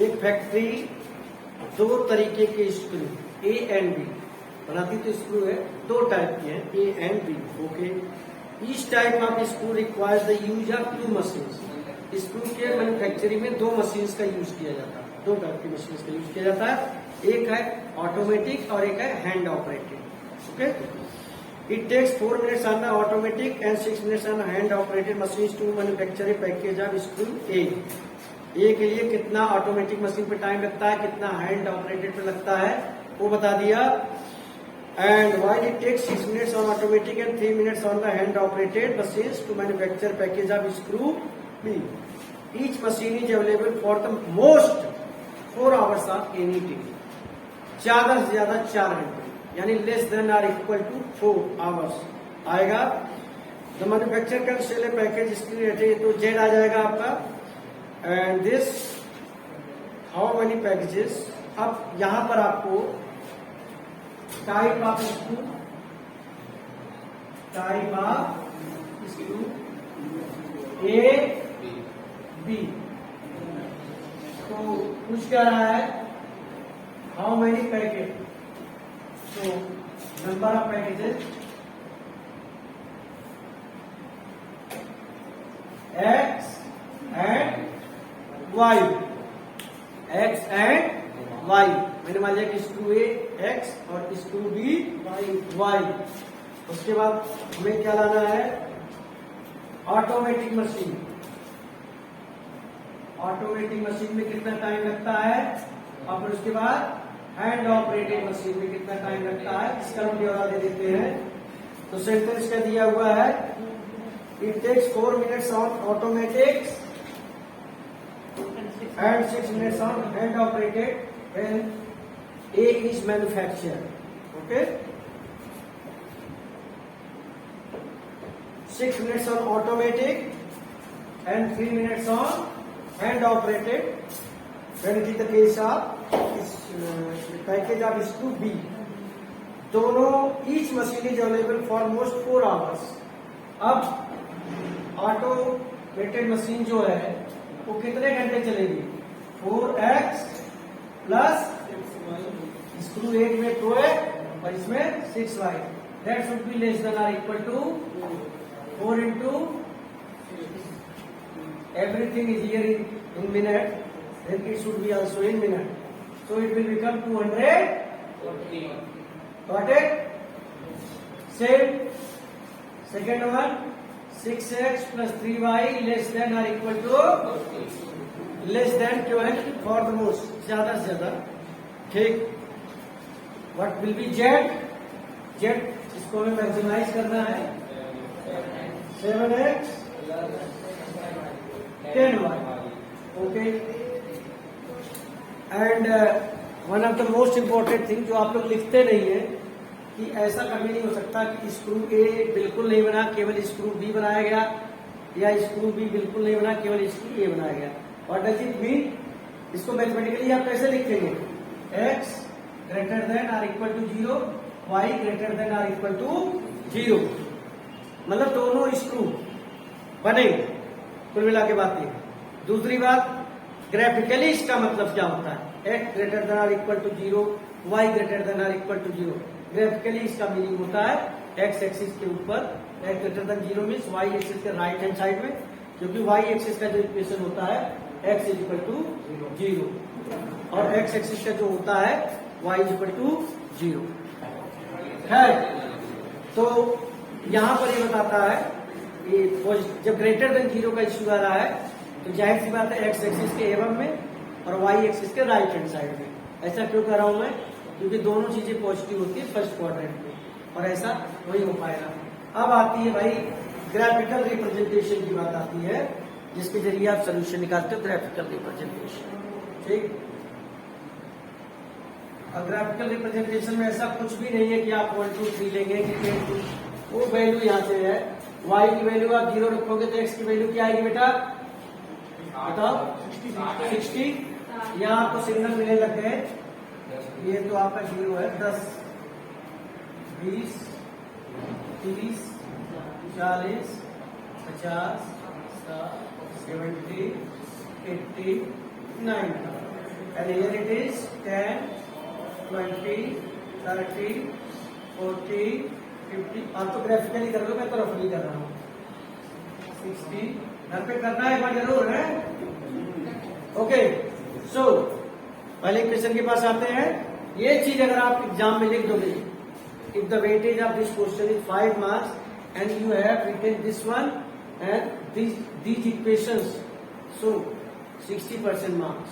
एक फैक्ट्री दो तरीके के स्क्रू ए एंड बी बनाती, तो स्क्रू है दो टाइप के हैं, A and B. Okay, each type of screw requires the use of two machines. Screw के मैन्युफैक्चरिंग में दो मशीन्स का यूज किया जाता है, दो टाइप की मशीन्स का यूज किया जाता है, एक है ऑटोमेटिक और एक है hand operated. Okay, it takes 4 minutes on the automatic and 6 minutes on the hand operated machines to manufacture a package of screw A। ए के लिए कितना ऑटोमेटिक मशीन पे टाइम लगता है, कितना हैंड ऑपरेटेड पे लगता है, वो बता दिया। And while it takes 6 minutes on automatic and 3 minutes on the hand operated machines to manufacture package of screw B। Each machine is available for the most 4 hours of any day। ज्यादा से ज्यादा 4 घंटे, यानी less than or equal to 4 hours आएगा। The manufacture can sell a package screw at a, तो Z आ जाएगा आपका। And this how many packages. अब यहां पर आपको type of screw, A B, तो कुछ क्या रहा है, हाउ मेनी पैकेज, तो number of packages X and Y, X and Y. मैंने मान लिया कि स्क्रू ए एक्स और स्क्रू बी वाई। उसके बाद हमें क्या लाना है, ऑटोमेटिक मशीन। ऑटोमेटिक मशीन में कितना टाइम लगता है, और फिर उसके बाद हैंड ऑपरेटेड मशीन में कितना टाइम लगता है, इसका हम ब्यौरा दे देते हैं। तो सेंटेंस का दिया हुआ है, it takes 4 minutes on automatic and 6 minutes on hand operated when A is manufactured. Okay, 6 minutes on automatic and 3 minutes on hand operated when it is the case of package of screw B। दोनों each machine is available for most 4 hours। अब automated machine जो है वो कितने घंटे चलेगी, 4x plus screw एक में 2x और इसमें 6y। That should be less than or equal to 4 into everything is here in minute, then it should be also in minute, so it will become 240। got it? Same second one, 6x plus 3y less than or equal to less than क्यों है, for the most, ज्यादा से ज्यादा। ठीक, what will be z, इसको हमें maximise करना है, 7x 10y। Okay, and one of the most important thing जो आप लोग लिखते नहीं है, कि ऐसा कभी नहीं हो सकता कि स्क्रू ए बिल्कुल नहीं बना केवल स्क्रू बी बनाया गया, या स्क्रू बी बिल्कुल नहीं बना केवल स्क्रू ए बनाया गया। व्हाट डज इट मीन, इसको मैथमेटिकली आप कैसे लिखेंगे, x greater than or equal to 0, y greater than or equal to 0, मतलब दोनों स्क्रू बनेंगे। कुल मिला के बात ये। दूसरी बात, ग्राफिकली इसका मतलब क्या होता है, x greater than or equal to 0, y greater than or equal to 0। Graphically इसका मीनिंग होता है x एक्सिस के ऊपर x greater than 0 means y axis के राइट हैंड साइड में, क्योंकि y एक्सिस का जो इक्वेशन होता है x इज इक्वल टू 0 और x एक्सिस का जो होता है y इज इक्वल टू 0 है। तो यहां पर ये बताता है कि जब ग्रेटर देन 0 का इश्यू आ रहा है, तो जाहिर सी बात है x एक्सिस के एवं में और y एक्सिस के राइट हैंड साइड में। ऐसा क्यों कर रहा हूं मैं, क्योंकि दोनों चीजें पॉजिटिव होती है फर्स्ट क्वाड्रेंट में, और ऐसा वही हो पाएगा। अब आती है भाई ग्राफिकल रिप्रेजेंटेशन की बात आती है, जिसके जरिए आप सोल्यूशन निकालते हो, ग्राफिकल रिप्रेजेंटेशन। ठीक, और ग्राफिकल रिप्रेजेंटेशन में ऐसा कुछ भी नहीं है कि आप 1 2 3 लेंगे कि वो वैल्यू यहाँ से है, y की वैल्यू आप 0 रखोगे तो x की वैल्यू क्या आएगी बेटा, बताओ, 60। यहाँ आपको सिग्नल मिलने लग गए, ये तो आपका 0 है, 10 20 30 40 50 60 70 80 90। and here it is 10, 20, 30, 40, 50. आप तो ग्राफिकली कर लो, मैं तो रफली कर रहा हूँ. 60. घर पे करना है पर जरूर है. ओके, सो पहले क्वेश्चन के पास आते हैं. ये चीज अगर आप एग्जाम में लिख दोगे, if the weightage of this question is 5 marks and you have written this one and these equations, so 60% marks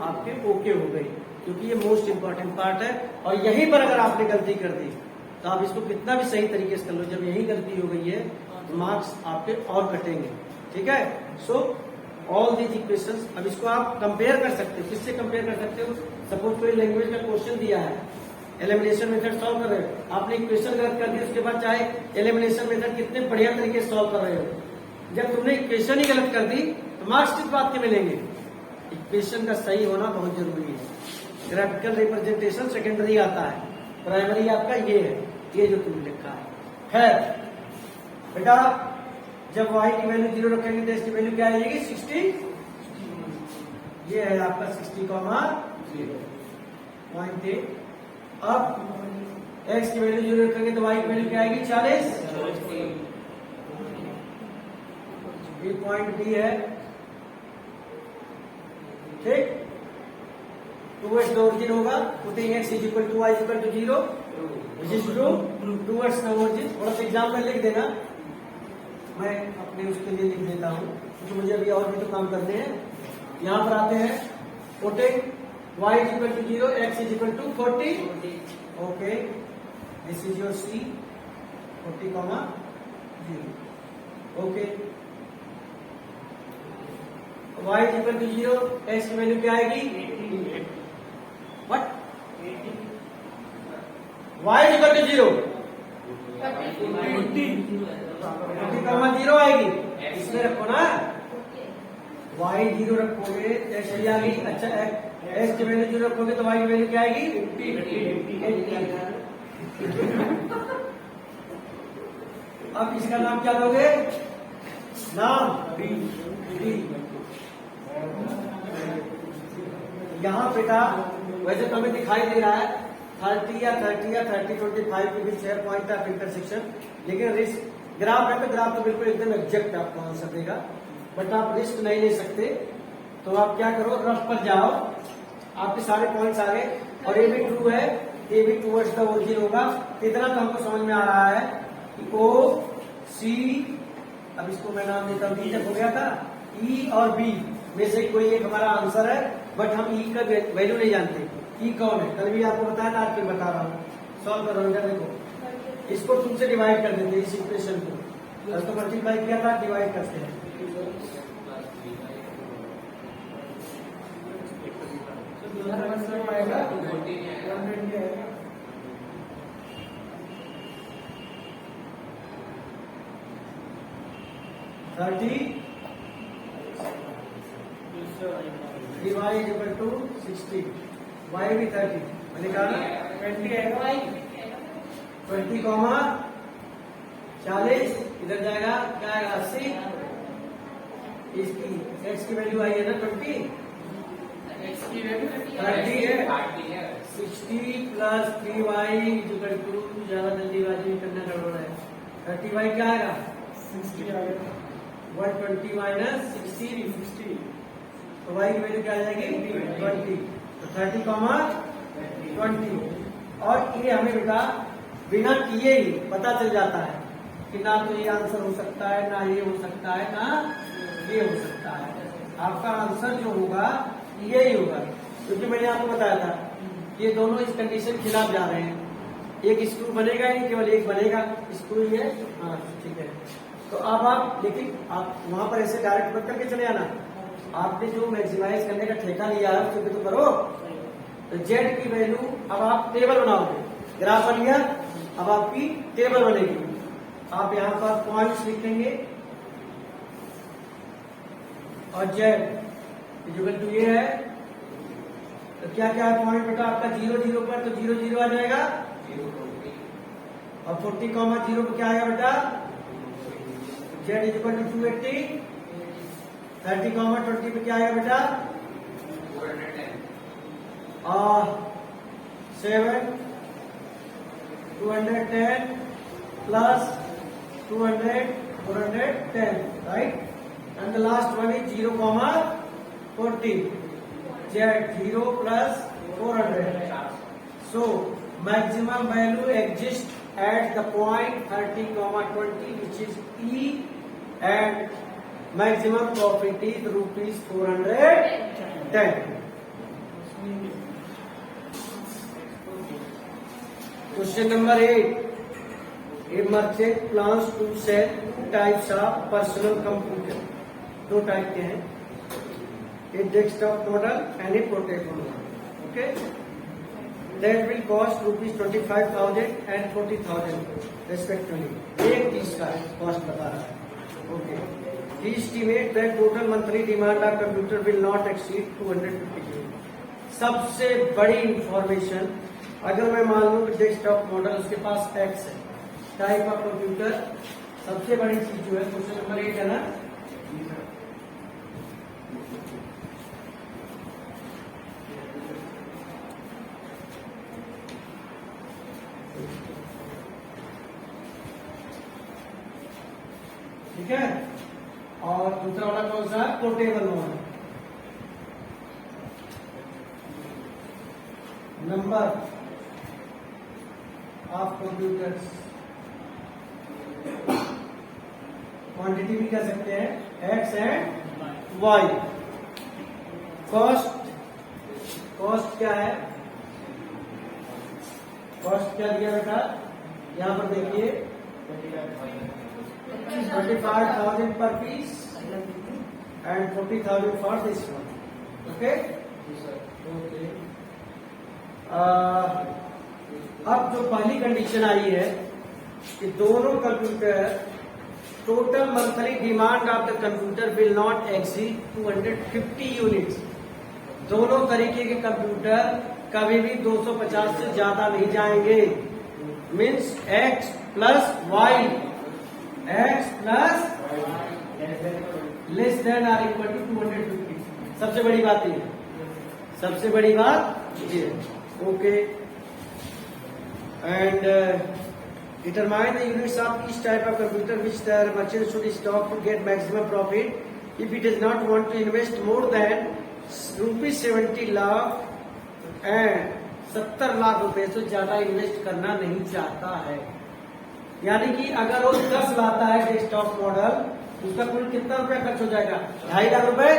आपके ओके हो गई, क्योंकि ये मोस्ट इंपॉर्टेंट पार्ट है. और यहीं पर अगर आपने गलती कर दी तो आप इसको कितना भी सही तरीके से कर लो, जब यही गलती हो गई है तो मार्क्स आपके और कटेंगे. ठीक है. सो ऑल दीज इक्वेशंस, अब इसको आप कंपेयर कर सकते हो. किससे कंपेयर कर सकते हो? सपोज कोई लैंग्वेज का क्वेश्चन दिया है, एलिमिनेशन मेथड सॉल्व कर रहे हो, आपने इक्वेशन गलत कर दी, उसके बाद चाहे एलिमिनेशन मेथड कितने बढ़िया तरीके से सॉल्व कर रहे हो, जब तुमने इक्वेशन ही गलत कर दी तो मार्क्स किस बात के मिलेंगे? इक्वेशन का सही होना बहुत जरूरी है. ग्राफिकल रिप्रेजेंटेशन सेकेंडरी आता है, प्राइमरी आपका ये है, ये जो तुमने लिखा है. बेटा जब y की वैल्यू 0 रखेंगे तो इसकी वैल्यू क्या आ जाएगी? 60. ये है आपका 60,0. अब x की वैल्यू 0 रखेंगे तो y की वैल्यू क्या आएगी? 40. ये पॉइंट बी है. ठीक. टूवर्ड्स द ओरिजिन होगा, putting x is equal to y equal to 0 which is true. Towards the origin थोड़ा सा एग्जाम में लिख देना, मैं अपने उसके लिए लिख देता हूँ क्योंकि मुझे अभी और भी तो काम करने हैं. यहाँ पर आते हैं, putting y is equal to 0, x is equal to 40. Okay, this is your c, 40, 0. Okay, y is equal to 0, x की वैल्यू क्या आएगी? What? y is equal to 0, 40,0 आएगी. इसमें रखो ना, y 0 रखोगे x भी आ गई. अच्छा, x की वैल्यू 0 रखोगे तो y की वैल्यू क्या आएगी? 50. अब इसका नाम क्या दोगे? नाम b. यहाँ बेटा वैसे तो हमें दिखाई दे रहा है 30 या 30, 25 के बीच है पॉइंट ऑफ इंटरसेक्शन, लेकिन रिस्क ग्राफ है तो ग्राफ तो बिल्कुल एकदम एग्जैक्ट आपको आंसर देगा, बट आप रिस्क नहीं ले सकते. तो आप क्या करो, रफ पर जाओ, आपके सारे पॉइंट्स आ गए. और ये भी ट्रू है, ये भी टूवर्ड्स द ओरिजिन होगा. इतना तो हमको समझ में आ रहा है कि ओ सी, अब इसको मैं नाम देता हूँ, जब हो गया था ई और बी में से कोई एक हमारा आंसर है, बट हम ई का वैल्यू नहीं जानते. ई कौन है? कल भी आपको बताया था, आज फिर बता रहा हूँ. सॉल्व कर रहा हूँ. देखो, इसको तुमसे डिवाइड कर देते इस इक्वेशन को. तो मल्टीप्लाई किया था, डिवाइड करते हैं. आएगा 30 y is equal to 60, y भी 30, मैंने कहा 20 आएगा. 20, 40 इधर जाएगा, क्या आएगा? 80. इसकी x की वैल्यू आई है ना 20, x की वैल्यू 30 है. 60 plus 3y is equal to, ज्यादा जल्दीबाजी करना गड़बड़ है. 30y क्या आएगा? 60 आएगा. 120 माइनस 60, तो y की वैल्यू क्या आ जाएगी? 20. तो 30, 20. और ये हमें बेटा बिना किए ही पता चल जाता है कि ना तो ये आंसर हो सकता है, ना ये हो सकता है, ना ये हो सकता है. आपका आंसर जो होगा ये ही होगा, क्योंकि मैंने आपको बताया था ये दोनों इस कंडीशन के खिलाफ जा रहे हैं. एक स्क्रू बनेगा ही, केवल एक बनेगा स्क्रू ही है. हाँ ठीक है. तो अब आप, लेकिन आप वहां पर ऐसे डायरेक्ट मत करके चले आना. आपने जो मैक्सिमाइज करने का ठेका लिया है उसको तो करो. तो जेड की वैल्यू, अब आप टेबल बनाओगे, ग्राफ बन गया, अब आपकी टेबल बनेगी. आप यहाँ पर पॉइंट्स लिखेंगे और जेड इक्वल टू ये है. तो क्या क्या है पॉइंट बेटा आपका? 0, 0 पर, तो 0, 0 आ जाएगा. और 40, 0 पर क्या आएगा बेटा? Z is equal to 280. 30, 20 पे क्या आएगा बेटा? 7 210 plus 200 410, right? And the last one is 0 comma 40. Z 0 plus 400. So maximum value exists at the point 30 comma 20, which is E, and maximum profit is rupees 410. Question number 8. A merchant plans to sell two types of personal computer. दो type के हैं, a desktop model and a portable model. Okay, that will cost rupees 25,000 and 40,000 respectively. एक चीज का cost बता रहा है. Okay, he estimates that total monthly demand of computer will not exceed 250 units. सबसे बड़ी इंफॉर्मेशन, अगर मैं मान लूं कि डेस्कटॉप मॉडल उसके पास एक्स है, टाइप ऑफ कंप्यूटर, सबसे बड़ी चीज जो है क्वेश्चन नंबर 8 है ना, ठीक है. और दूसरा वाला कौन सा है, portable model. Number of computers, quantity भी कह सकते हैं, एक्स एंड वाई. कॉस्ट क्या है, कॉस्ट क्या दिया बेटा, यहां पर देखिए 25,000 per piece and 40,000 for this one. Okay? Okay. अब जो पहली कंडीशन आई है कि दोनों computer, total monthly demand of the computer will not exceed 250 units. दोनों तरीके के कंप्यूटर कभी भी 250 से ज्यादा नहीं जाएंगे. Means X plus Y, X plus less than or equal to 250. सबसे बड़ी बात ये, सबसे बड़ी बात ये. Okay, and determine the units of each type of computer which the merchant should stock to get maximum profit. If he does not want to invest more than rupees 70 lakh and 70 lakh रुपए से ज्यादा invest करना नहीं चाहता है, यानी कि अगर वो 10 लाता है डेस्कटॉप मॉडल, उसका कुल कितना रुपया खर्च हो जाएगा, 2.5 लाख रुपए.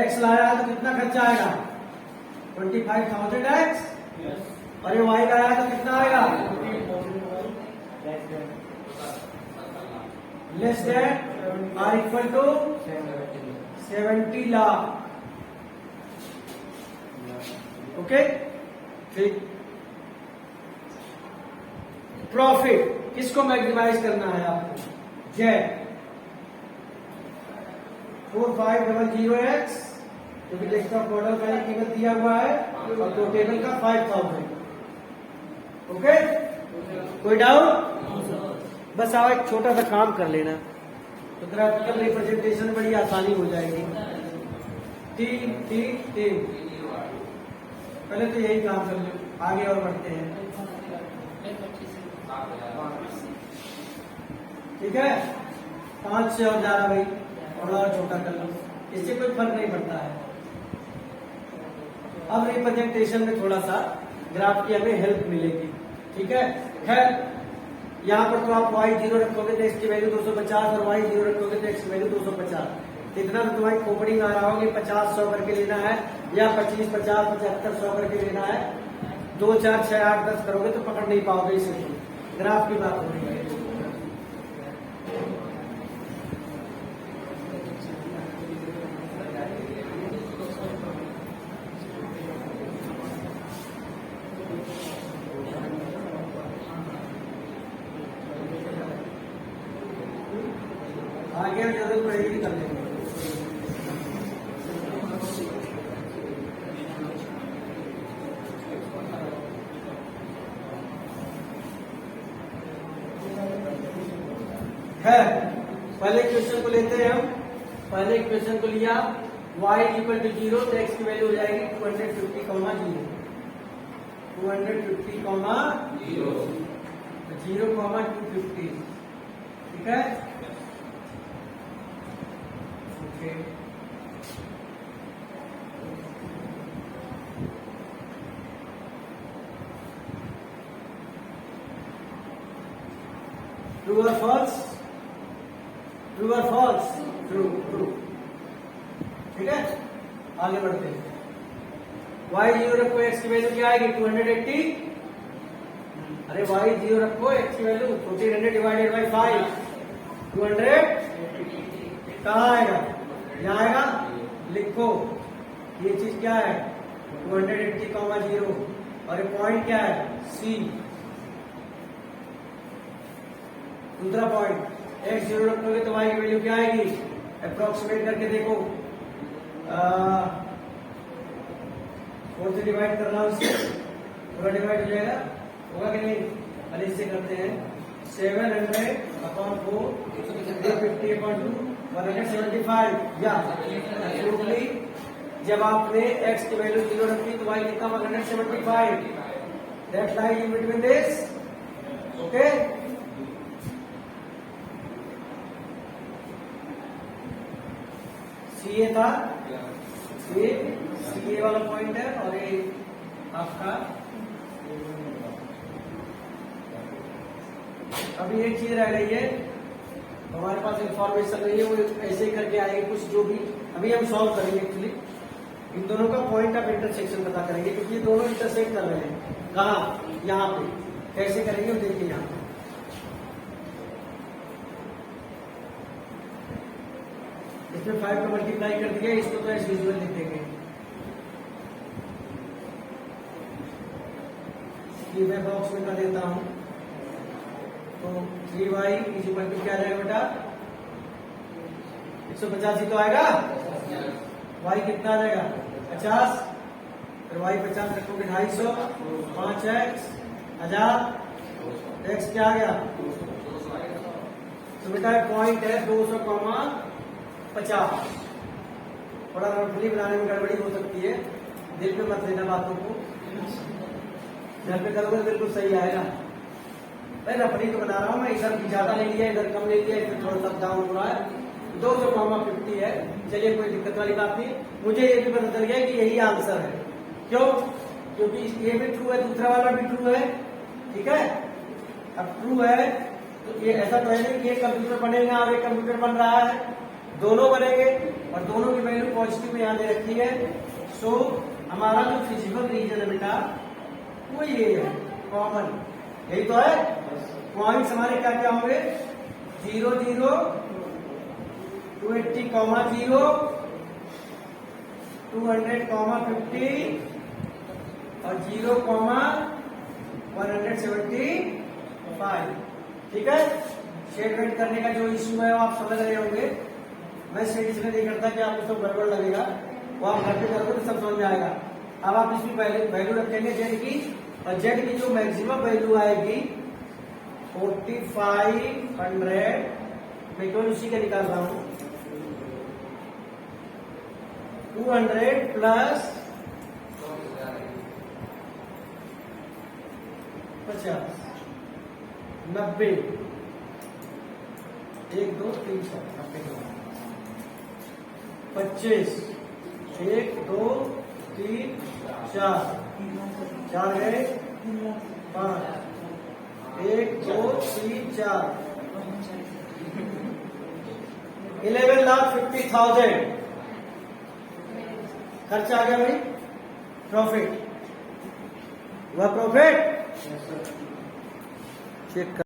एक्स लाया है तो कितना खर्चा आएगा, 25,000 एक्स. और ये वाई लाया है तो कितना आएगा, less than or equal to 70 lakh. Okay, ठीक. प्रॉफिट किसको मैक्सिमाइज करना है आपको, जेड 4500x, क्योंकि डेस्कटॉप मॉडल का कीमत दिया हुआ है और पोर्टेबल का 5,000. ओके, कोई डाउट? बस आओ एक छोटा सा काम कर लेना, तो ग्राफिकल रिप्रेजेंटेशन बड़ी आसानी हो जाएगी. तीन तीन तीन, पहले तो यही काम कर लो, आगे और बढ़ते हैं. ठीक है, 5 से और ज्यादा भाई, और छोटा कर लो, इससे कोई फर्क नहीं पड़ता है. अब रिप्रेजेंटेशन में थोड़ा सा ग्राफ की हमें हेल्प मिलेगी. ठीक है, खैर यहाँ पर तो आप y0 रखोगे तो x की वैल्यू 250 और y0 रखोगे तो x की वैल्यू 250. इतना तो तुम्हारी खोपड़ी में आ रहा होगा, 50-100 करके लेना है या 25-50-75-100 करके लेना है. 2 4 6 8 10 करोगे तो पकड़ नहीं पाओगे. इसे ग्राफ की बात हो रही है. आगे जरूरत पड़ेगी कर लेंगे. है, पहले क्वेश्चन को लेते हैं हम. पहले क्वेश्चन को लिया, y इज इक्वल टू 0, तो x की वैल्यू हो जाएगी 250, 0 250, 0, 250, ठीक है। ओके, ट्रू और फॉल्स, ट्रू और फॉल्स, ट्रू ट्रू, ठीक है। आगे बढ़ते हैं, y0 रखो, x की वैल्यू क्या आएगी 280, अरे y0 रखो, x की वैल्यू 1400 डिवाइडेड बाई 5, 200 कहाँ आएगा, यहाँ आएगा, लिखो ये चीज क्या है 280, 0, और ये पॉइंट क्या है C। दूसरा पॉइंट x0 रखोगे तो y की वैल्यू क्या आएगी, अप्रोक्सीमेट करके देखो, 4 से डिवाइड कर रहा हूं, इससे पूरा डिवाइड हो जाएगा, होगा कि नहीं। अरे इससे करते हैं 700/4, 350/2, 175, या एब्सोल्युटली जब आपने x की वैल्यू 0 रखी तो y कितना 175, that lies in between this, okay. CA था, ये सीए वाला पॉइंट है, और ये आपका, अभी एक चीज रह गई है, हमारे पास इंफॉर्मेशन नहीं है, वो ऐसे ही करके आएगी कुछ, जो भी अभी हम सॉल्व करेंगे। एक्चुअली इन दोनों का पॉइंट ऑफ इंटरसेक्शन पता करेंगे, क्योंकि ये दोनों इंटरसेक्ट कर रहे हैं, कहाँ, यहाँ पे, कैसे करेंगे वो देखिए। यहाँ इसमें 5 का मल्टीप्लाई कर दिया, इसको तो एज यूजुअल लिख देंगे, ये मैं बॉक्स में कर देता हूं, तो 3y इज इक्वल टू क्या आ जाएगा बेटा 185 तो आएगा, y कितना आ जाएगा 50, फिर y 50 रखोगे 250, 5x 1000, x क्या आ गया, तो बेटा पॉइंट है 200,50। थोड़ा रफली बनाने में गड़बड़ी हो सकती है, दिल पे मत लेना बातों को, घर पे करोगे बिल्कुल सही आएगा। भाई रफली तो बना रहा हूँ मैं, इधर ज्यादा ले लिया, इधर कम ले लिया, इधर थोड़ा सा डाउन हो रहा है, 200,50 है। चलिए कोई दिक्कत वाली बात नहीं, मुझे ये भी पता चल गया कि यही आंसर है। क्यों, क्योंकि ये भी ट्रू है, दूसरा वाला भी ट्रू है, ठीक है। अब ट्रू है तो ये ऐसा तो है नहीं कि ये कंप्यूटर बनेगा और एक कंप्यूटर बन रहा है, दोनों बनेंगे, और दोनों की वैल्यू पॉजिटिव में यहाँ दे रखी है। सो हमारा जो फिजिकल रीजन है बेटा वो ये है, कॉमन, यही तो है। पॉइंट्स हमारे क्या क्या होंगे, 0, 0, 280, 0, 200, 50, और 0, 175, ठीक है। स्टेटमेंट करने का जो इश्यू है वो आप समझ रहे होंगे, मैं स्टेट इसलिए नहीं करता कि आपको सब गड़बड़ लगेगा, वो आप घर पे करोगे तो सब समझ में आएगा। अब आप इसकी वैल्यू रखेंगे जेड की, और जेड की जो मैक्सिमम वैल्यू आएगी 4500, मैं केवल उसी का निकाल रहा हूं, 200 प्लस 50, 90, 1 2 3 4, 90 के बाद 25, 1 2 3 4, 4 गए 5, 1 2 3 4, 11,50,000 खर्चा आ गया भाई। प्रॉफिट, वह प्रॉफिट चेक कर।